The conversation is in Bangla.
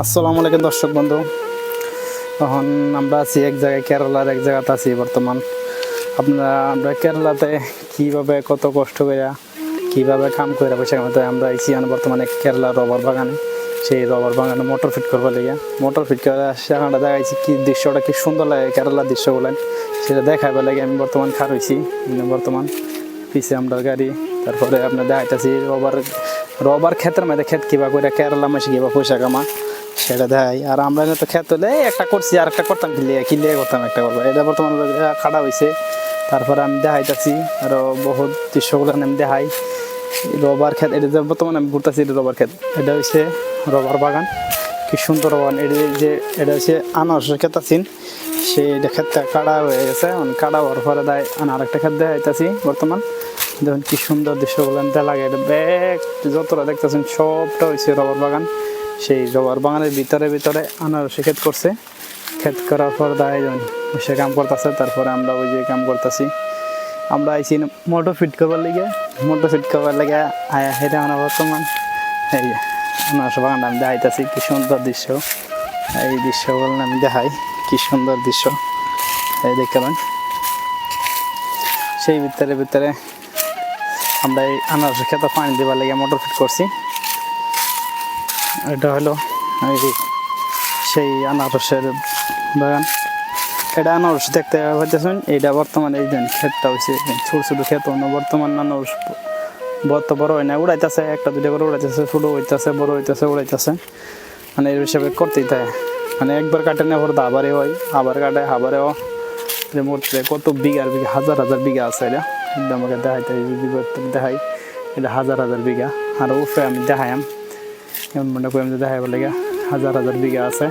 আসসালামু আলাইকুম দর্শক বন্ধু। এখন আমরা আছি এক জায়গায়, কেরালার এক জায়গাতে আছি বর্তমান। আমরা কেরালাতে কীভাবে কত কষ্ট করে কীভাবে কাম করে পয়সা কামাতে আমরা আইছি বর্তমানে কেরালার রবার বাগানে। সেই রবার বাগানে মোটর ফিট করবার লেগে মোটর ফিট করে সেখানটা দেখাইছি কি দৃশ্যটা কি সুন্দর লাগে, কেরালার দৃশ্যগুলো সেটা দেখাইবার লাগে আমি বর্তমান খার হয়েছি। বর্তমান পিছে আমরা গাড়ি, তারপরে আপনার দেখাইতেছি রবার ক্ষেতের মধ্যে ক্ষেত কিবা করে কেরালা মাসে কিবা পয়সা কামা সেটা দেয়। আর আমরা তো ক্ষেত হলে একটা করছি আর একটা করতাম, কিলিয়ে করতাম একটা করবো, এটা বর্তমানে খাড়া হয়েছে। তারপরে আমি দেখাইতেছি আরও বহুত দৃশ্যগুলো আমি দেখাই। রবার ক্ষেত, এটা যে বর্তমানে আমি ঘুরতেছি, এটা রবার ক্ষেত, এটা হচ্ছে রবার বাগান। কি সুন্দর বাগান। এটা হচ্ছে আনারসের ক্ষেত আছেন, সেইটা ক্ষেতটা কাটা হয়ে গেছে, কাটা হওয়ার পরে দেয় আরেকটা ক্ষেত দেখাইতেছি বর্তমান। দেখুন কি সুন্দর দৃশ্যগুলো লাগে। এটা ব্যাগ যতটা দেখতেছেন সবটা হয়েছে রবার বাগান। সেই রবার বাগানের ভিতরে আনারসে ক্ষেত করছে। ক্ষেত করার পর দায় সে কাম করতেছে। তারপরে আমরা ওই যে কাম করতেছি, আমরা আইসি মোটর ফিট করবার লেগে আয়া হেঁটে আমরা বর্তমান এই আনারস বাগানটা আমি দেখাইতেছি। কি সুন্দর দৃশ্য, এই দৃশ্যগুলো আমি দেখাই। কি সুন্দর দৃশ্য এই দেখলাম। সেই ভিতরে আমরা এই আনারসের ক্ষেতে পানি দেবার লেগে মোটর ফিট করছি। এটা হলো এই সেই আনারসের বাগান। এটা আনারস দেখতে পাইতেছেন, এইটা বর্তমানে এই ক্ষেতটা হয়েছে ছোটো ছোটো ক্ষেত। বর্তমান আনারস বড় হয় না, উড়াইতেছে, একটা দুইটা করে উড়াইতেছে, ছোটো হইতেছে, বড় হইতেছে, উড়াইতেছে। মানে এই হিসাবে করতেই থাকে। মানে একবার কাটে না পর আবারই হয়, আবার কাটে আবারেও। যে মোটে কত বিঘার হাজার বিঘা আছে। এটা আমাকে দেখাই, এটা হাজার বিঘা। আর উপরে আমি দেখাইম, মনে করি আমি দেখাইবার লেগে হাজার বিঘা আছে।